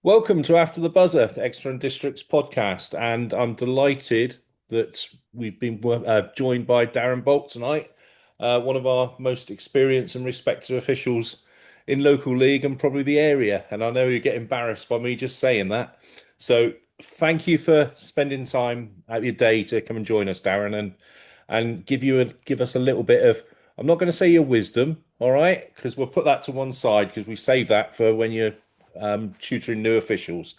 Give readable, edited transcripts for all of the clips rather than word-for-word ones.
Welcome to After the Buzzer, the Exeter and District's podcast, and I'm delighted that we've been joined by Darren BOLT tonight, one of our most experienced and respected officials in local league and probably the area. And I know you get embarrassed by me just saying that. So thank you for spending time out of your day to come and join us, Darren, and give us a little bit of. I'm not going to say your wisdom, all right, because we'll put that to one side because we save that for when you're tutoring new officials.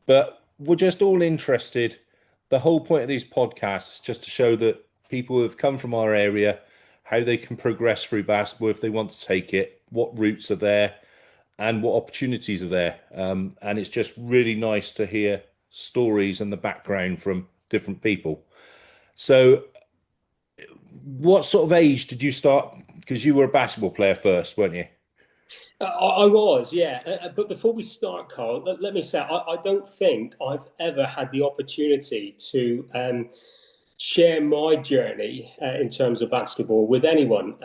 But we're just all interested. The whole point of these podcasts is just to show that people who have come from our area, how they can progress through basketball if they want to take it, what routes are there, and what opportunities are there. And it's just really nice to hear stories and the background from different people. So, what sort of age did you start? Because you were a basketball player first, weren't you? I was, yeah. But before we start, Carl, let me say I don't think I've ever had the opportunity to share my journey in terms of basketball with anyone.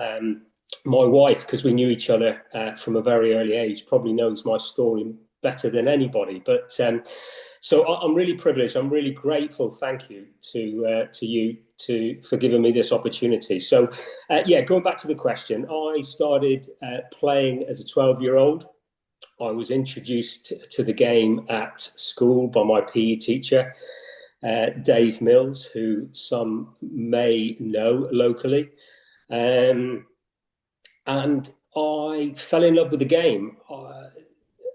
My wife, because we knew each other from a very early age, probably knows my story better than anybody. But so I'm really privileged. I'm really grateful. Thank you to you for giving me this opportunity. So, yeah, going back to the question, I started playing as a 12-year-old. I was introduced to the game at school by my PE teacher, Dave Mills, who some may know locally. And I fell in love with the game.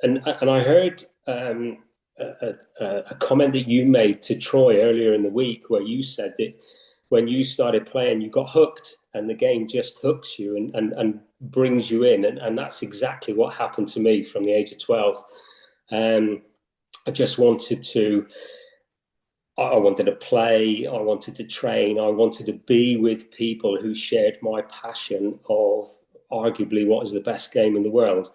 And I heard a comment that you made to Troy earlier in the week where you said that when you started playing, you got hooked and the game just hooks you and brings you in. And that's exactly what happened to me from the age of 12. I just wanted to, I wanted to play, I wanted to train, I wanted to be with people who shared my passion of arguably what is the best game in the world.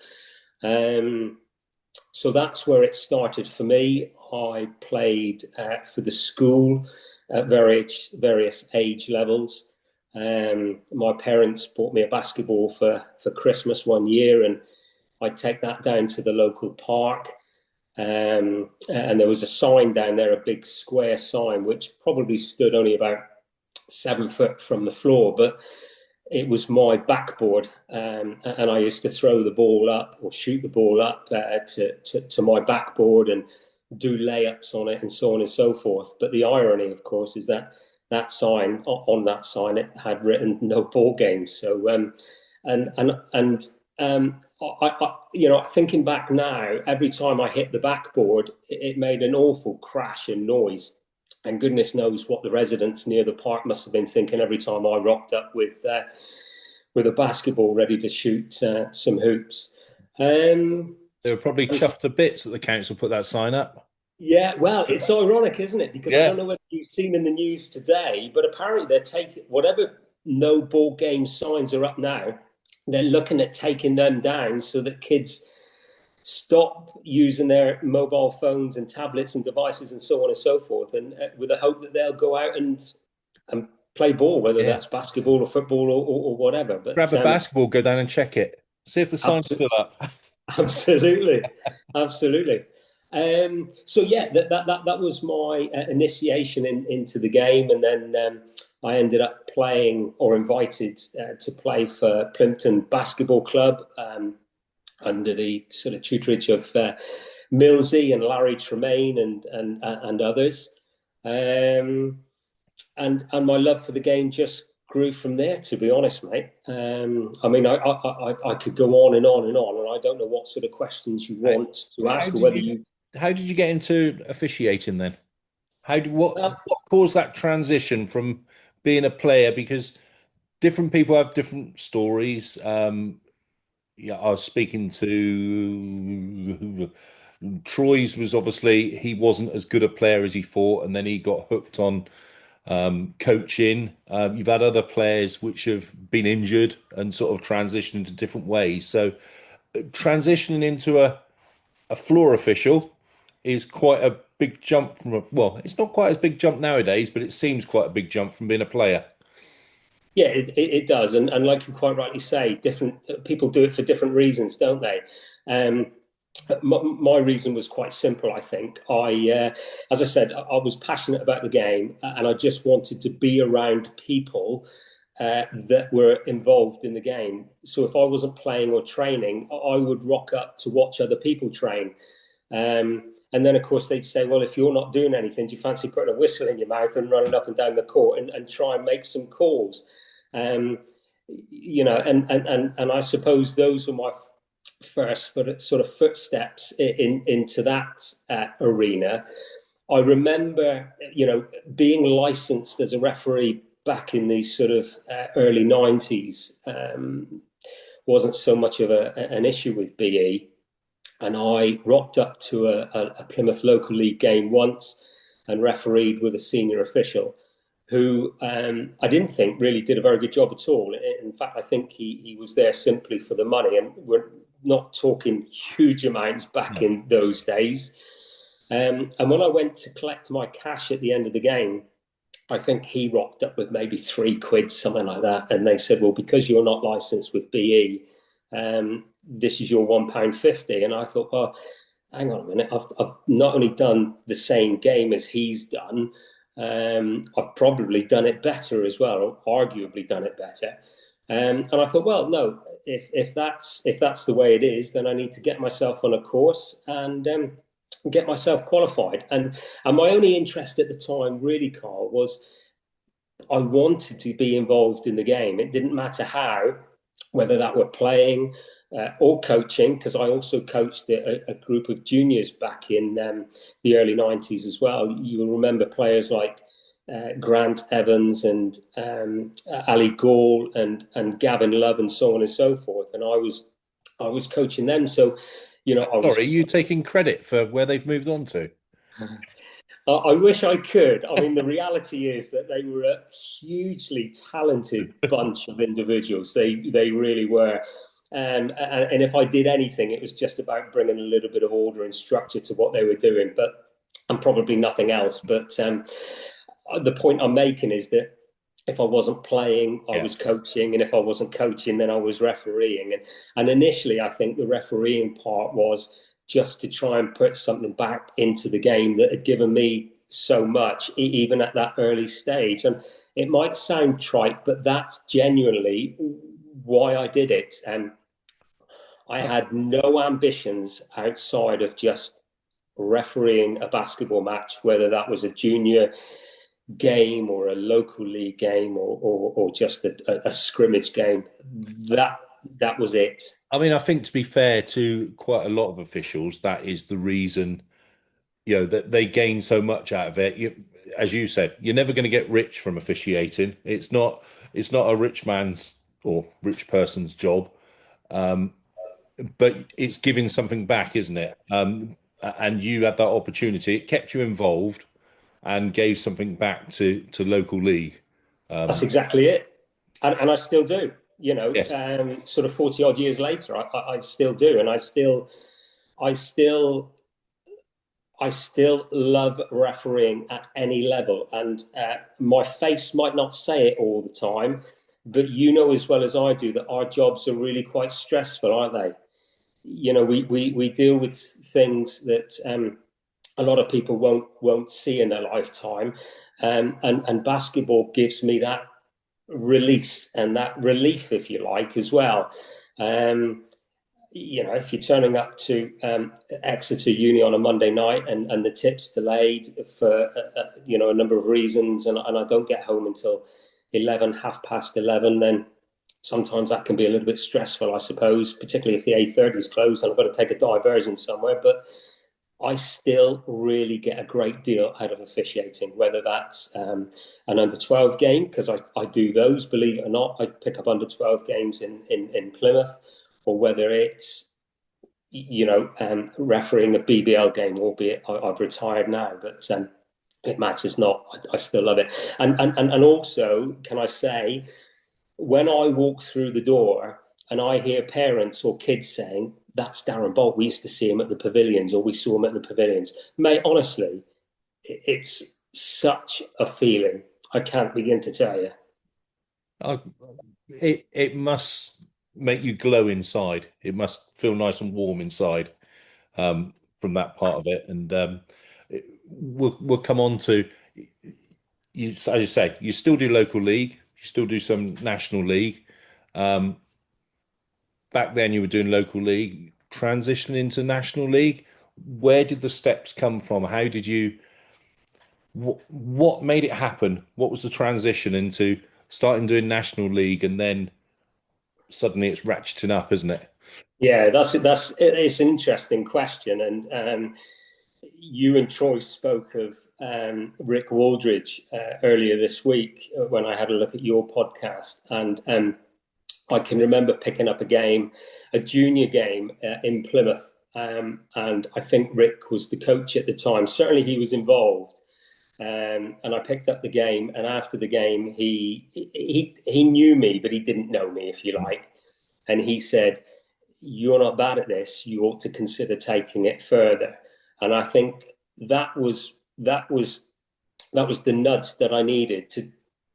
So that's where it started for me. I played for the school at various age levels. My parents bought me a basketball for Christmas one year, and I'd take that down to the local park. And there was a sign down there, a big square sign, which probably stood only about 7 foot from the floor, but it was my backboard, and I used to throw the ball up or shoot the ball up to my backboard and do layups on it and so on and so forth. But the irony, of course, is that that sign on that sign it had written no ball games. So thinking back now, every time I hit the backboard, it made an awful crash and noise. And goodness knows what the residents near the park must have been thinking every time I rocked up with a basketball ready to shoot some hoops. They were probably chuffed to bits that the council put that sign up. Yeah, well, it's ironic, isn't it? Because I Yeah. don't know whether you've seen in the news today, but apparently they're taking whatever no ball game signs are up now, they're looking at taking them down so that kids stop using their mobile phones and tablets and devices and so on and so forth, and with the hope that they'll go out and play ball, whether Yeah. that's basketball or football or whatever. But Grab a basketball, go down and check it. See if the sign's still up. absolutely, absolutely. So yeah, that was my initiation into the game, and then I ended up playing or invited to play for Plymouth Basketball Club. Under the sort of tutorage of Millsy and Larry Tremaine and others, and my love for the game just grew from there. To be honest, mate, I mean, I could go on and on and on, and I don't know what sort of questions you How, want to how ask, or did whether you you. how did you get into officiating then? Well, What caused that transition from being a player? Because different people have different stories. Yeah, I was speaking to Troy's was obviously he wasn't as good a player as he thought, and then he got hooked on coaching. You've had other players which have been injured and sort of transitioned into different ways. So transitioning into a floor official is quite a big jump from well, it's not quite as big jump nowadays, but it seems quite a big jump from being a player. yeah, it does, and like you quite rightly say, different people do it for different reasons, don't they? My reason was quite simple. I think as I said, I was passionate about the game, and I just wanted to be around people that were involved in the game. So if I wasn't playing or training, I would rock up to watch other people train. And then, of course, they'd say, "Well, if you're not doing anything, do you fancy putting a whistle in your mouth and running up and down the court and try and make some calls?" Um, and I suppose those were my first sort of footsteps into that arena. I remember, being licensed as a referee back in the sort of early 90s wasn't so much of an issue with BE. And I rocked up to a Plymouth local league game once and refereed with a senior official who I didn't think really did a very good job at all. In fact, I think he was there simply for the money. And we're not talking huge amounts back No. in those days. And when I went to collect my cash at the end of the game, I think he rocked up with maybe £3, something like that. And they said, "Well, because you're not licensed with BE, this is your £1.50." And I thought, well, hang on a minute. I've not only done the same game as he's done, I've probably done it better as well, or arguably done it better. And I thought, well, no, if that's the way it is, then I need to get myself on a course and get myself qualified. And my only interest at the time, really, Carl, was I wanted to be involved in the game. It didn't matter how, whether that were playing or coaching, because I also coached a group of juniors back in the early 90s as well. You will remember players like Grant Evans and Ali Gall and Gavin Love and so on and so forth. And I was coaching them. So, I was. Sorry, are you taking credit for where they've moved on to? I wish I could. I mean, the reality is that they were a hugely talented bunch of individuals. They really were. And if I did anything, it was just about bringing a little bit of order and structure to what they were doing, and probably nothing else. But the point I'm making is that if I wasn't playing, I Yeah. was coaching, and if I wasn't coaching, then I was refereeing. And initially, I think the refereeing part was just to try and put something back into the game that had given me so much, even at that early stage. And it might sound trite, but that's genuinely why I did it. And I Uh, had no ambitions outside of just refereeing a basketball match, whether that was a junior game or a local league game or just a scrimmage game. That was it. I mean, I think to be fair to quite a lot of officials, that is the reason, that they gain so much out of it. As you said, you're never going to get rich from officiating. It's not a rich man's or rich person's job, but it's giving something back, isn't it? And you had that opportunity. It kept you involved and gave something back to local league. That's exactly it, and I still do. Yes. Sort of 40 odd years later, I still do, and I still I still love refereeing at any level. And my face might not say it all the time, but you know as well as I do that our jobs are really quite stressful, aren't they? We deal with things that a lot of people won't see in their lifetime, and basketball gives me that release and that relief, if you like, as well. Um, if you're turning up to Exeter Uni on a Monday night and the tip's delayed for a number of reasons, and I don't get home until 11, 11:30, then sometimes that can be a little bit stressful, I suppose, particularly if the 8:30 is closed and I've got to take a diversion somewhere. But I still really get a great deal out of officiating, whether that's an under 12 game, because I do those, believe it or not. I pick up under 12 games in Plymouth, or whether it's refereeing a BBL game, albeit I've retired now, but it matters not. I still love it. And also, can I say, when I walk through the door and I hear parents or kids saying, "That's Darren Bolt, we used to see him at the pavilions," or "We saw him at the pavilions," mate, honestly, it's such a feeling. I can't begin to tell you. I, it must make you glow inside. It must feel nice and warm inside. from that part of it. And we'll come on to you. As you say, you still do local league, you still do some national league. Back then, you were doing local league, transitioning into national league. Where did the steps come from? How did you? What made it happen? What was the transition into starting doing national league, and then suddenly it's ratcheting up, isn't it? Yeah, it's an interesting question, and you and Troy spoke of Rick Waldridge earlier this week when I had a look at your podcast, and I can remember picking up a junior game in Plymouth, and I think Rick was the coach at the time. Certainly, he was involved. And I picked up the game, and after the game, he knew me, but he didn't know me, if you like. And he said, "You're not bad at this. You ought to consider taking it further." And I think that was the nudge that I needed to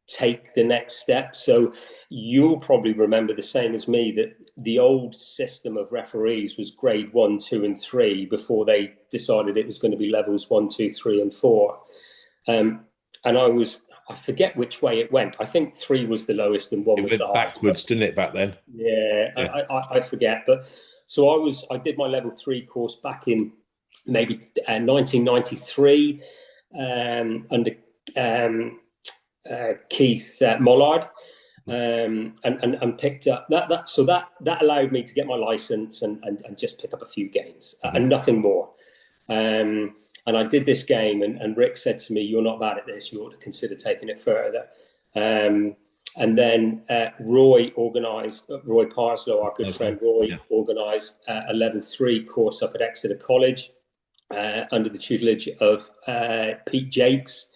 take the next step. So you'll probably remember the same as me, that the old system of referees was grade 1, 2, and 3 before they decided it was going to be levels 1, 2, 3, and 4. And I forget which way it went. I think 3 was the lowest and 1 It was the went highest. backwards, didn't it, back then? Yeah, Yeah. I forget. But so I did my level 3 course back in maybe 1993 under Keith Mollard, and picked up that allowed me to get my license and just pick up a few games and nothing more. And I did this game, and Rick said to me, "You're not bad at this. You ought to consider taking it further." And then Roy Parslow, our good friend Roy, organised a level 3 course up at Exeter College under the tutelage of Pete Jakes.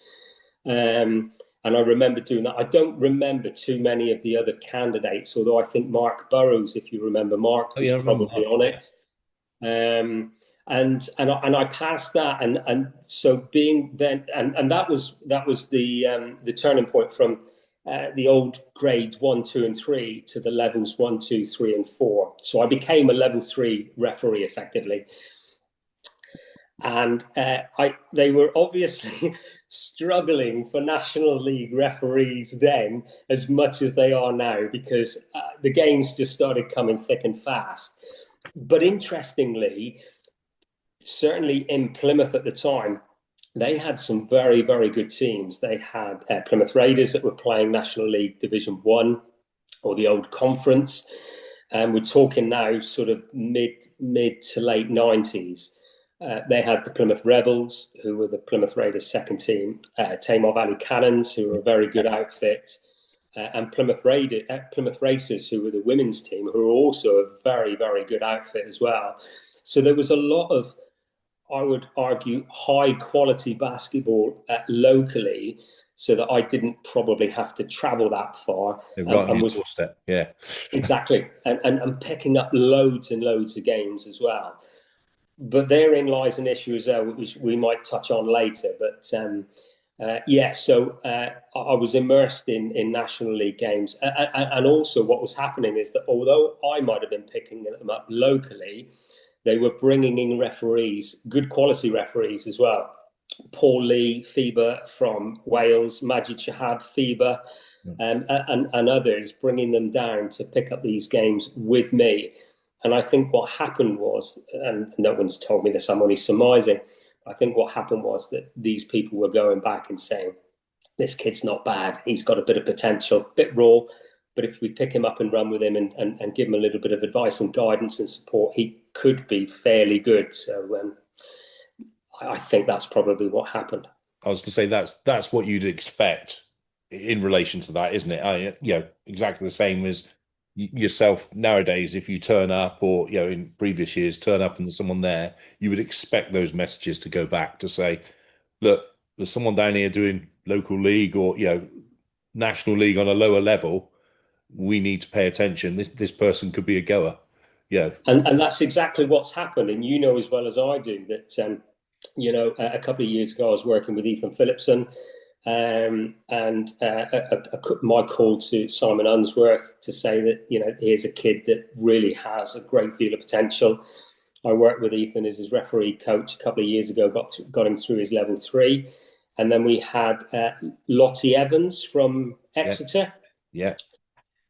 And I remember doing that. I don't remember too many of the other candidates, although I think Mark Burrows, if you remember, Mark was probably on it. And I passed that, and so being then, and that was the turning point from the old grades 1, 2, and 3 to the levels 1, 2, 3, and 4. So I became a level 3 referee effectively, and they were obviously struggling for National League referees then as much as they are now, because the games just started coming thick and fast. But interestingly, certainly in Plymouth at the time, they had some very, very good teams. They had Plymouth Raiders that were playing National League Division 1, or the old conference. And we're talking now sort of mid to late 90s. They had the Plymouth Rebels, who were the Plymouth Raiders' second team, Tamar Valley Cannons, who were a very good outfit, and Plymouth Racers, who were the women's team, who were also a very, very good outfit as well. So there was a lot of, I would argue, high quality basketball locally, so that I didn't probably have to travel that far. Right on your doorstep. Yeah, exactly, and picking up loads and loads of games as well. But therein lies an issue as well, which we might touch on later. But so I was immersed in National League games, and also what was happening is that although I might have been picking them up locally, they were bringing in referees, good quality referees as well. Paul Lee, FIBA from Wales, Majid Shahab, FIBA, and others, bringing them down to pick up these games with me. And I think what happened was, and no one's told me this, I'm only surmising, I think what happened was that these people were going back and saying, "This kid's not bad. He's got a bit of potential, a bit raw, but if we pick him up and run with him and give him a little bit of advice and guidance and support, he could be fairly good." So I think that's probably what happened. I was going to say that's what you'd expect in relation to that, isn't it? Exactly the same as yourself nowadays. If you turn up, or in previous years turn up and there's someone there, you would expect those messages to go back to say, "Look, there's someone down here doing local league or national league on a lower level. We need to pay attention. This person could be a goer." Yeah, and that's exactly what's happened. And you know as well as I do that a couple of years ago I was working with Ethan Phillipson, and my call to Simon Unsworth to say that here's a kid that really has a great deal of potential. I worked with Ethan as his referee coach a couple of years ago, got him through his level 3. And then we had Lottie Evans from Yeah. Exeter. Yeah.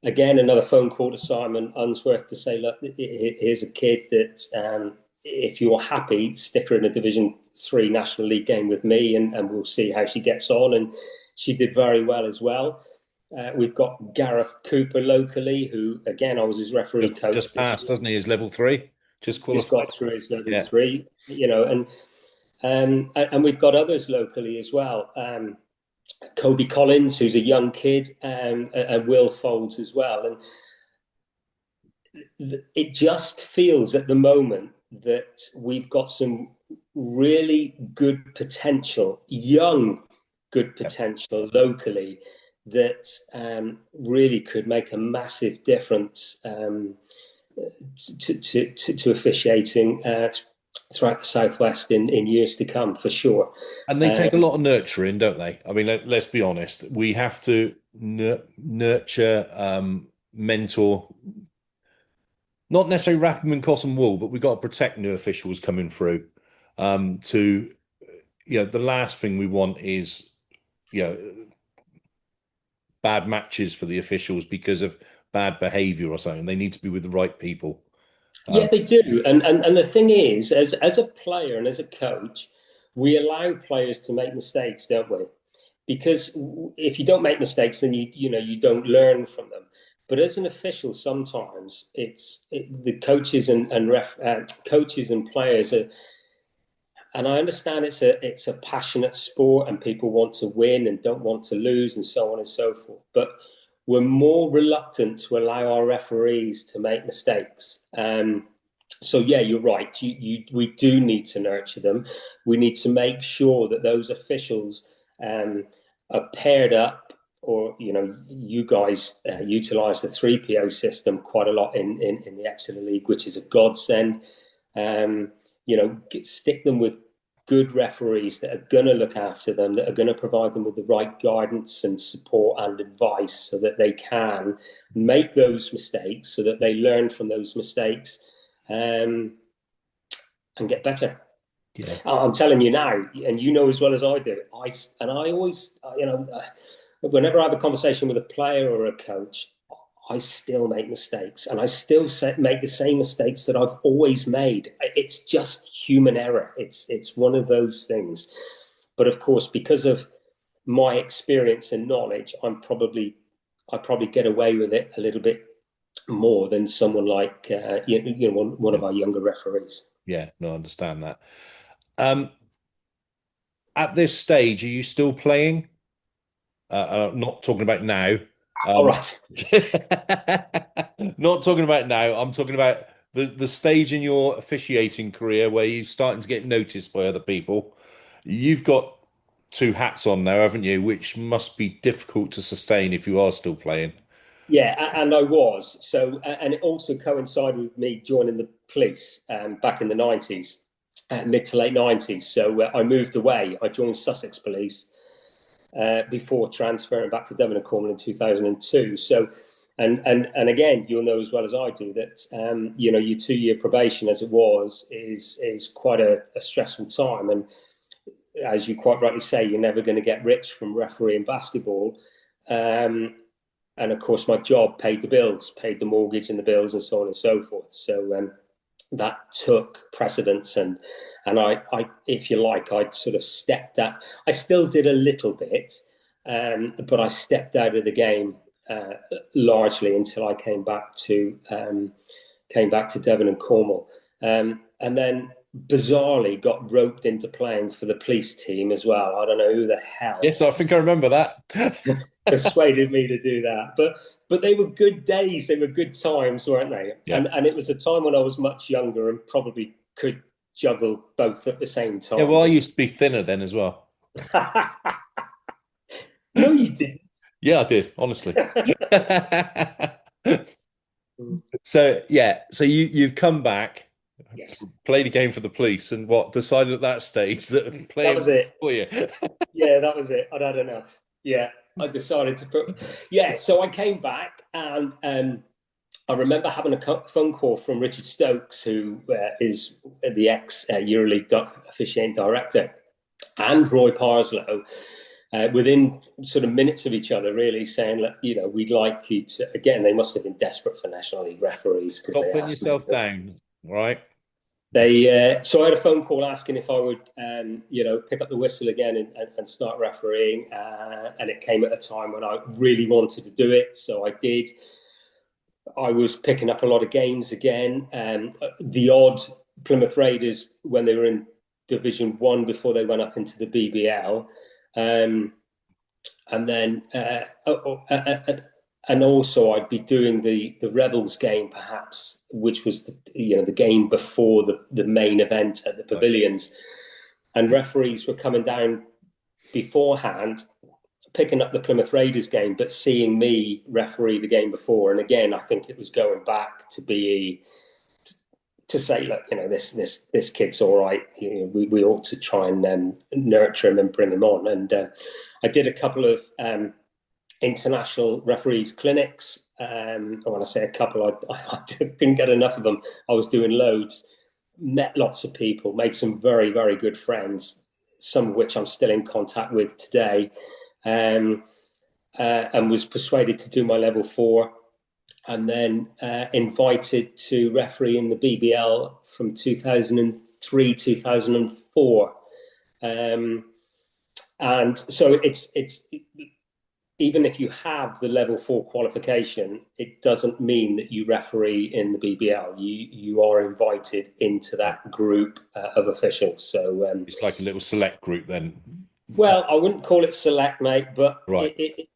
Again, another phone call to Simon Unsworth to say, look, here's a kid that if you're happy, stick her in a Division 3 National League game with me, and we'll see how she gets on. And she did very well as well. We've got Gareth Cooper locally, who, again, I was his referee coach. Just passed, doesn't he? His level 3, just Just qualified. got through his level 3, and we've got others locally as well. Kobe Collins, who's a young kid, and Will Folds as well. And it just feels at the moment that we've got some really good potential, young good potential locally that really could make a massive difference to officiating throughout the Southwest in years to come, for sure. And they take a lot of nurturing, don't they? I mean, let's be honest. We have to nurture, mentor, not necessarily wrap them in cotton wool, but we've got to protect new officials coming through. The last thing we want is, bad matches for the officials because of bad behaviour or something. They need to be with the right people. Yeah, they do. And the thing is, as a player and as a coach, we allow players to make mistakes, don't we? Because if you don't make mistakes, then you don't learn from them. But as an official, sometimes the coaches and coaches and players are. And I understand it's a passionate sport, and people want to win and don't want to lose, and so on and so forth. But we're more reluctant to allow our referees to make mistakes. So yeah, you're right. We do need to nurture them. We need to make sure that those officials are paired up, or you guys utilise the 3PO system quite a lot in the Exeter League, which is a godsend. Stick them with good referees that are going to look after them, that are going to provide them with the right guidance and support and advice so that they can make those mistakes, so that they learn from those mistakes and get better. Yeah. I'm telling you now, and you know as well as I do, I always, whenever I have a conversation with a player or a coach, I still make mistakes, and I still make the same mistakes that I've always made. It's just human error. It's one of those things. But of course, because of my experience and knowledge, I probably get away with it a little bit more than someone like one of our younger referees. Yeah, no, I understand that. At this stage, are you still playing? Not talking about now. All right. Not talking about now. I'm talking about the stage in your officiating career where you're starting to get noticed by other people. You've got two hats on now, haven't you? Which must be difficult to sustain if you are still playing. Yeah, and I was. So, and it also coincided with me joining the police back in the 90s, mid to late 90s. So I moved away. I joined Sussex Police before transferring back to Devon and Cornwall in 2002. So, and again, you'll know as well as I do that your 2-year probation, as it was, is quite a stressful time. And as you quite rightly say, you're never going to get rich from refereeing basketball. And of course, my job paid the bills, paid the mortgage and the bills, and so on and so forth. So that took precedence, and I, if you like, I sort of stepped out. I still did a little bit, but I stepped out of the game largely until I came back to Devon and Cornwall, and then bizarrely got roped into playing for the police team as well. I don't know who the hell. Yes, I think I remember that. Persuaded me to do that, but they were good days. They were good times, weren't they? Yeah. And it was a time when I was much younger and probably could juggle both at the same time. Yeah, well, I used to be thinner then as well. No, you didn't. Yeah, I did, honestly. So yeah, so you've come back, Yes, played a game for the police, and decided at that stage that playing that was it. for you. Yeah, that was it. I'd had enough. Yeah, I decided to put. Yeah, so I came back, and I remember having a phone call from Richard Stokes, who is the ex-EuroLeague officiating director, and Roy Parslow, within sort of minutes of each other, really saying, look, we'd like you to, again, they must have been desperate for National League referees because Stop they putting asked me. yourself down, right? So I had a phone call asking if I would, pick up the whistle again and start refereeing. And it came at a time when I really wanted to do it. So I did. I was picking up a lot of games again. The odd Plymouth Raiders when they were in Division 1 before they went up into the BBL. And then and also I'd be doing the Rebels game perhaps, which was the game before the main event at the pavilions, and referees were coming down beforehand, picking up the Plymouth Raiders game, but seeing me referee the game before. And again, I think it was going back to be to say, look, this kid's all right. We ought to try and nurture him and bring him on. And I did a couple of international referees clinics. When I say a couple, I couldn't get enough of them. I was doing loads, met lots of people, made some very, very good friends, some of which I'm still in contact with today, and was persuaded to do my level 4, and then invited to referee in the BBL from 2003, 2004. And so it's even if you have the level 4 qualification, it doesn't mean that you referee in the BBL. You are invited into that group of officials. So it's like a little select group then. Well, I wouldn't call it select, mate, but right. it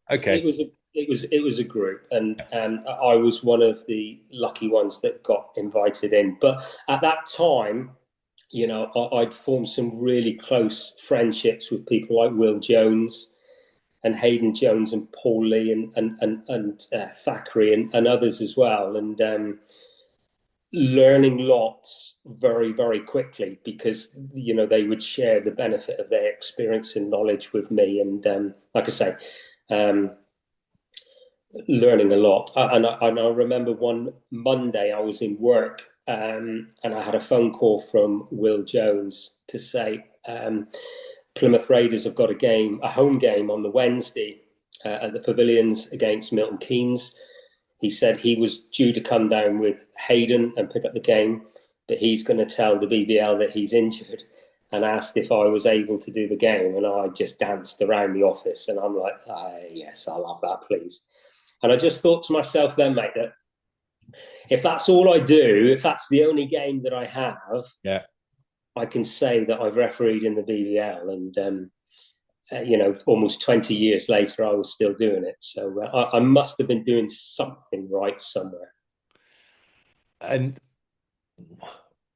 was a group, and I was one of the lucky ones that got invited in. But at that time, I'd formed some really close friendships with people like Will Jones and Hayden Jones and Paul Lee and Thackeray and others as well, and learning lots very, very quickly because they would share the benefit of their experience and knowledge with me, and like I say, learning a lot. And I remember one Monday I was in work, and I had a phone call from Will Jones to say Plymouth Raiders have got a home game on the Wednesday at the Pavilions against Milton Keynes. He said he was due to come down with Hayden and pick up the game, but he's going to tell the BBL that he's injured, and asked if I was able to do the game. And I just danced around the office, and I'm like, yes, I'll have that, please. And I just thought to myself then, mate, that if that's all I do, if that's the only game that I have, I can say that I've refereed in the BBL. And almost 20 years later, I was still doing it. So I must have been doing something right somewhere. And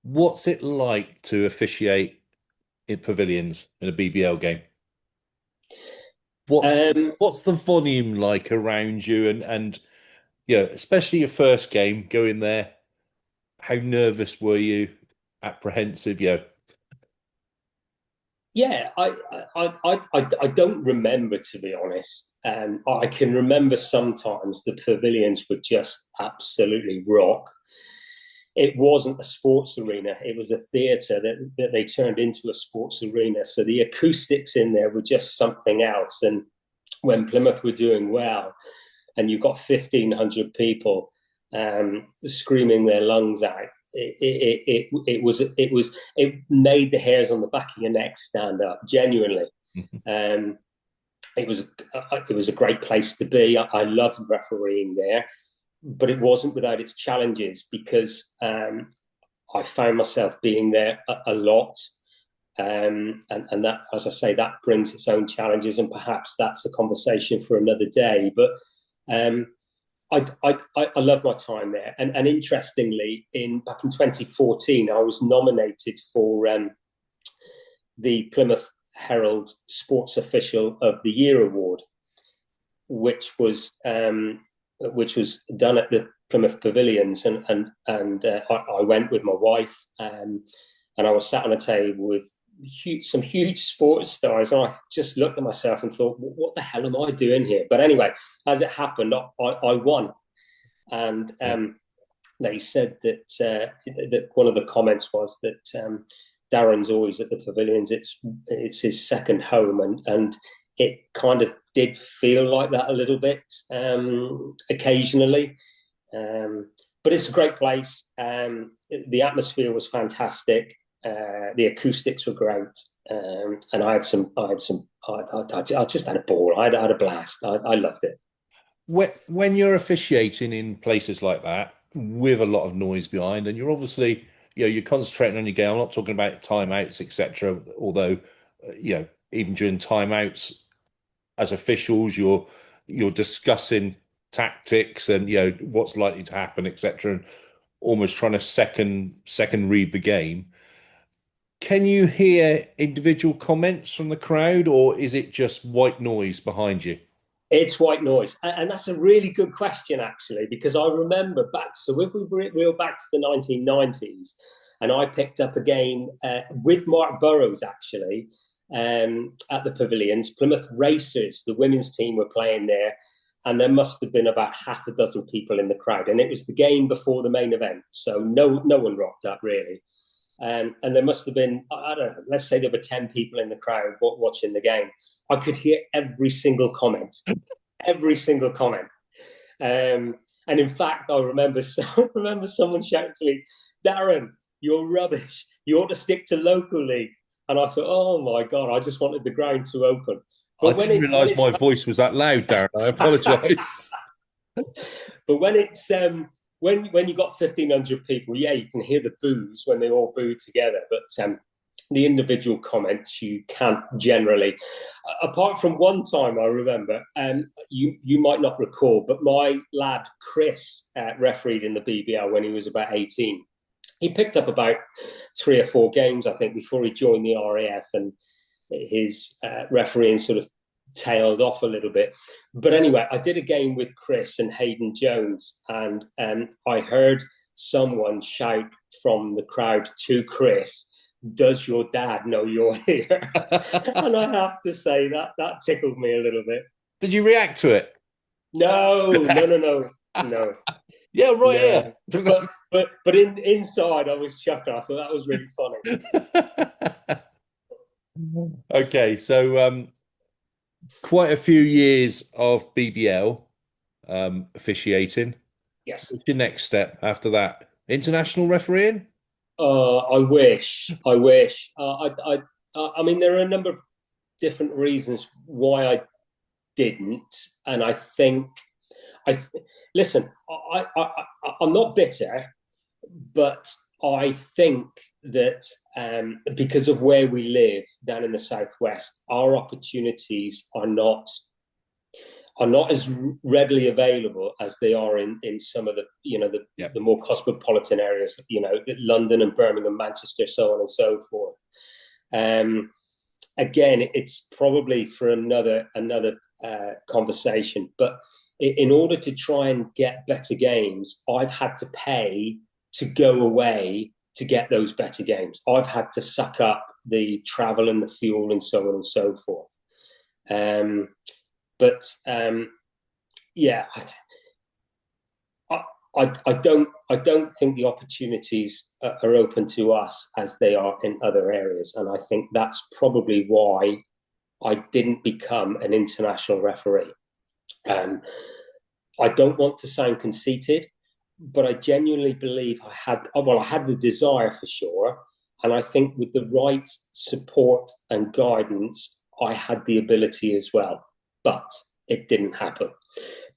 what's it like to officiate in pavilions in a BBL game? What's the volume like around you, and especially your first game going there? How nervous were you? Apprehensive? Yeah, I don't remember, to be honest. I can remember sometimes the pavilions would just absolutely rock. It wasn't a sports arena; it was a theatre that they turned into a sports arena. So the acoustics in there were just something else. And when Plymouth were doing well, and you got 1,500 people screaming their lungs out, it made the hairs on the back of your neck stand up, genuinely. It was a great place to be. I loved refereeing there, but it wasn't without its challenges, because I found myself being there a lot, and that, as I say, that brings its own challenges, and perhaps that's a conversation for another day. But I love my time there, and interestingly, back in 2014, I was nominated for the Plymouth Herald Sports Official of the Year award, which was done at the Plymouth Pavilions, and I went with my wife, and I was sat on a table with some huge sports stars, and I just looked at myself and thought, what the hell am I doing here? But anyway, as it happened, I won, and they said that one of the comments was that Darren's always at the Pavilions. It's his second home, and it kind of did feel like that a little bit occasionally. But it's a great place. The atmosphere was fantastic. The acoustics were great, and I just had a ball. I had a blast. I loved it. When you're officiating in places like that with a lot of noise behind, and you're obviously, you're concentrating on your game. I'm not talking about timeouts, etc. Although, even during timeouts, as officials, you're discussing tactics and what's likely to happen, etc., and almost trying to second read the game. Can you hear individual comments from the crowd, or is it just white noise behind you? It's white noise. And that's a really good question, actually, because I remember back. So if we reel back to the 1990s, and I picked up a game with Mark Burrows, actually, at the Pavilions. Plymouth Racers, the women's team, were playing there. And there must have been about half a dozen people in the crowd. And it was the game before the main event. So no one rocked up, really. And there must have been, I don't know, let's say there were 10 people in the crowd watching the game. I could hear every single comment. And in fact, I remember someone shouting to me, "Darren, you're rubbish. You ought to stick to local league." And I thought, oh my God, I just wanted the ground to open. But I didn't realise my voice was that loud, Darren. I apologise. But when it's when you got 1,500 people, yeah, you can hear the boos when they all boo together. But the individual comments you can't generally. Apart from one time, I remember, you might not recall, but my lad Chris refereed in the BBL when he was about 18. He picked up about 3 or 4 games, I think, before he joined the RAF, and his refereeing sort of tailed off a little bit. But anyway, I did a game with Chris and Hayden Jones, and I heard someone shout from the crowd to Chris, "Does your dad know you're here?" And I have to say that tickled me a little bit. Did you react to it? No. Yeah, right here. But inside I was chuckling. I thought that was really funny. Okay, so quite a few years of BBL officiating. Yes. What's your next step after that? International refereeing? I wish. I mean, there are a number of different reasons why I didn't, and I think listen. I'm not bitter, but I think that because of where we live down in the southwest, our opportunities are not as readily available as they are in some of the the more cosmopolitan areas, London and Birmingham, Manchester, so on and so forth. Again, it's probably for another conversation, but in order to try and get better games, I've had to pay to go away to get those better games. I've had to suck up the travel and the fuel and so on and so forth. Yeah, I don't think the opportunities are open to us as they are in other areas, and I think that's probably why I didn't become an international referee. I don't want to sound conceited, but I genuinely believe I had the desire for sure, and I think with the right support and guidance, I had the ability as well. But it didn't happen.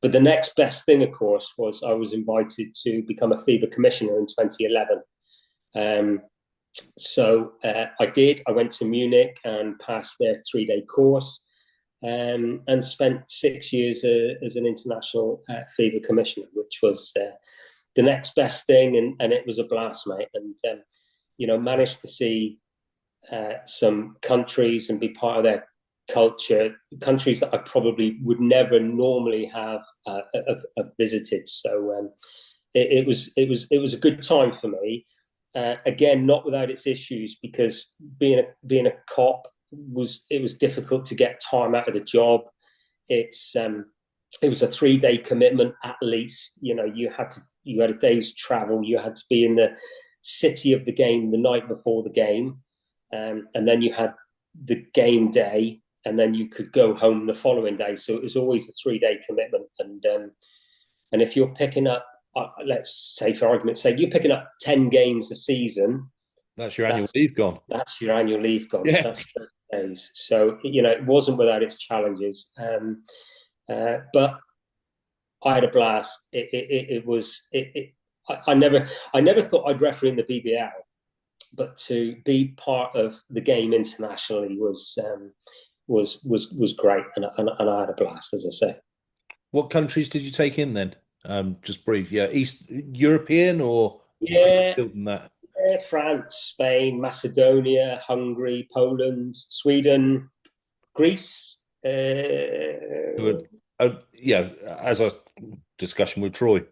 But the next best thing, of course, was I was invited to become a FIBA Commissioner in 2011. So I did. I went to Munich and passed their 3-day course, and spent 6 years as an international FIBA Commissioner, which was the next best thing, and it was a blast, mate. And managed to see some countries and be part of their culture, countries that I probably would never normally have visited. So it was a good time for me. Again, not without its issues, because being a cop was difficult to get time out of the job. It was a 3-day commitment at least. You had to you had a day's travel. You had to be in the city of the game the night before the game, and then you had the game day, and then you could go home the following day. So it was always a 3-day commitment. And if you're picking up, let's say for argument's sake, you're picking up 10 games a season. That's your annual leave gone. That's your annual leave gone. Yeah. That's 30 days. So, it wasn't without its challenges. But I had a blast. I never thought I'd referee in the BBL, but to be part of the game internationally was great, and I had a blast, as I say. What countries did you take in then? Just brief, yeah. East European or Yeah, than that? France, Spain, Macedonia, Hungary, Poland, Sweden, Greece. Yeah, as a discussion with Troy,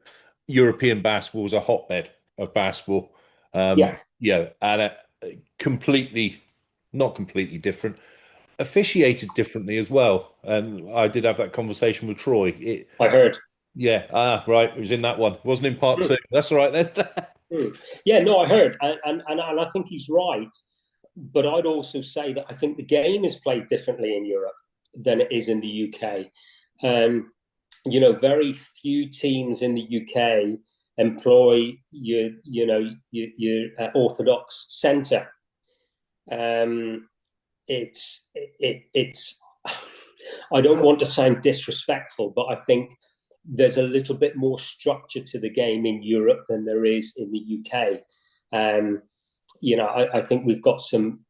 European basketball is a hotbed of basketball. Yeah, and not completely different, officiated differently as well. And I did have that conversation with Troy. I heard. Yeah, right. It was in that one. It wasn't in part two. That's all right then. Yeah, no, I heard, and I think he's right. But I'd also say that I think the game is played differently in Europe than it is in the UK. Very few teams in the UK employ your orthodox centre. It's I don't want to sound disrespectful, but I think there's a little bit more structure to the game in Europe than there is in the UK. I think we've got some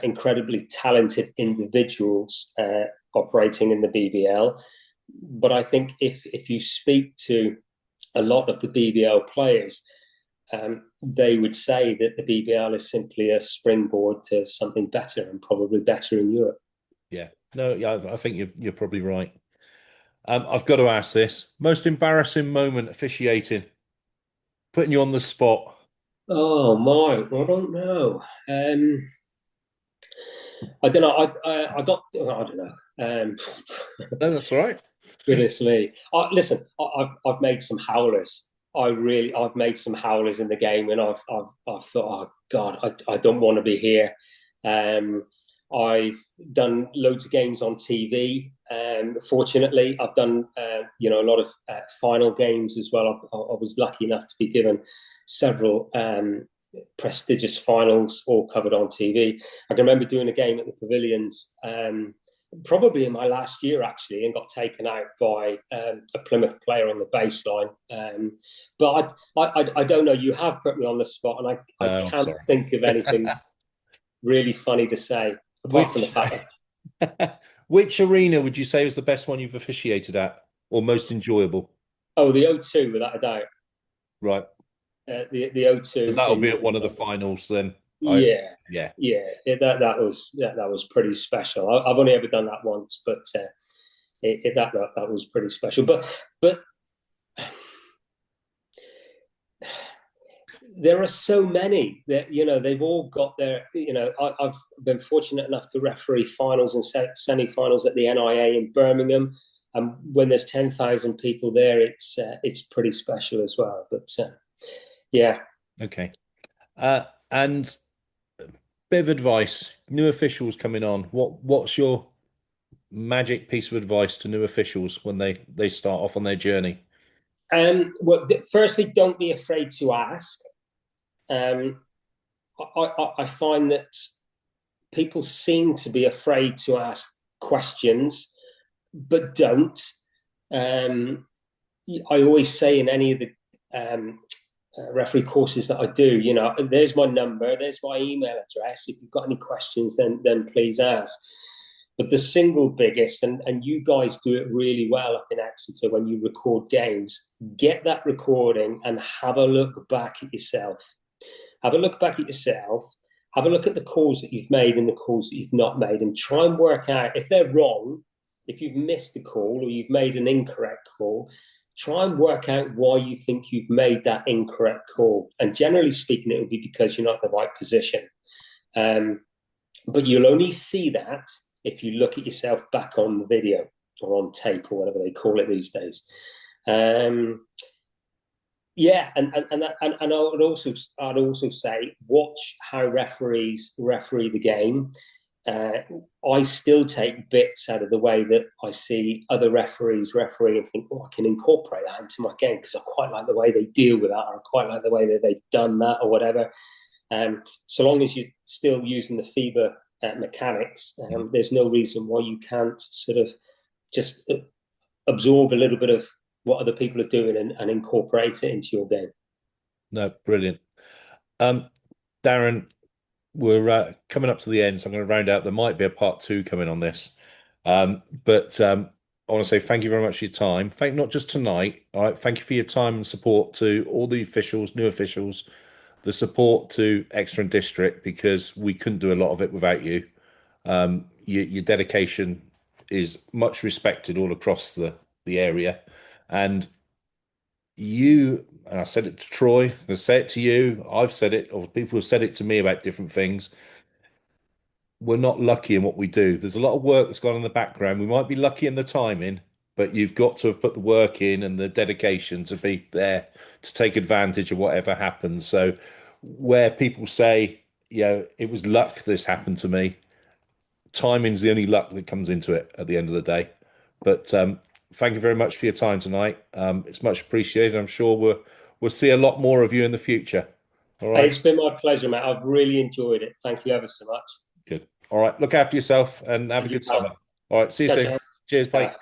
incredibly talented individuals operating in the BBL. But I think if you speak to a lot of the BBL players, they would say that the BBL is simply a springboard to something better, and probably better in Europe. Yeah, no, yeah, I think you're probably right. I've got to ask this: most embarrassing moment officiating, putting you on the spot. Oh my, I don't know. I don't know. I got. I don't know. No, that's all right. Goodness me. Listen, I've made some howlers. I've made some howlers in the game, and I've thought, oh God, I don't want to be here. I've done loads of games on TV. Fortunately, I've done a lot of final games as well. I was lucky enough to be given several prestigious finals, all covered on TV. I can remember doing a game at the Pavilions, probably in my last year actually, and got taken out by a Plymouth player on the baseline. But I don't know. You have put me on the spot, and I can't think of anything really funny to say. Apart from the fact that... Which arena would you say was the best one you've officiated at, or most enjoyable? Oh, the O2, without a doubt. Right. The O2. And that'll be at one of the finals then. Yeah. That was pretty special. I've only ever done that once, but that was pretty special. But there are so many that they've all got their. I've been fortunate enough to referee finals and semi-finals at the NIA in Birmingham, and when there's 10,000 people there, it's pretty special as well. But yeah. Okay. And bit of advice, new officials coming on. What's your magic piece of advice to new officials when they start off on their journey? Well, firstly, don't be afraid to ask. I find that people seem to be afraid to ask questions, but don't. I always say in any of the referee courses that I do, there's my number, there's my email address. If you've got any questions, then please ask. But the single biggest, and you guys do it really well up in Exeter when you record games, get that recording and have a look back at yourself. Have a look back at yourself. Have a look at the calls that you've made and the calls that you've not made, and try and work out if they're wrong, if you've missed a call or you've made an incorrect call. Try and work out why you think you've made that incorrect call. And generally speaking, it will be because you're not in the right position. But you'll only see that if you look at yourself back on the video or on tape or whatever they call it these days. Yeah, and I'd also say watch how referees referee the game. Uh, I still take bits out of the way that I see other referees refereeing and think, oh, I can incorporate that into my game because I quite like the way they deal with that, or I quite like the way that they've done that, or whatever. So long as you're still using the FIBA mechanics, there's no reason why you can't sort of just absorb a little bit of what other people are doing and incorporate it into your game. No, brilliant. Um, Darren, we're coming up to the end, so I'm going to round out. There might be a part two coming on this, but I want to say thank you very much for your time. Thank not just tonight. All right, thank you for your time and support to all the officials, new officials, the support to Exeter and District because we couldn't do a lot of it without you. Your dedication is much respected all across the area, and you. And I said it to Troy. I say it to you. I've said it, or people have said it to me about different things. We're not lucky in what we do. There's a lot of work that's gone in the background. We might be lucky in the timing, but you've got to have put the work in and the dedication to be there to take advantage of whatever happens. So, where people say, it was luck this happened to me, timing's the only luck that comes into it at the end of the day. But thank you very much for your time tonight. It's much appreciated. I'm sure we'll see a lot more of you in the future. All right. It's been my pleasure, mate. I've really enjoyed it. Thank you ever so much. Good. All right. Look after yourself and have a And you, good pal. summer. All right. See you Catch soon. you. Cheers. Bye.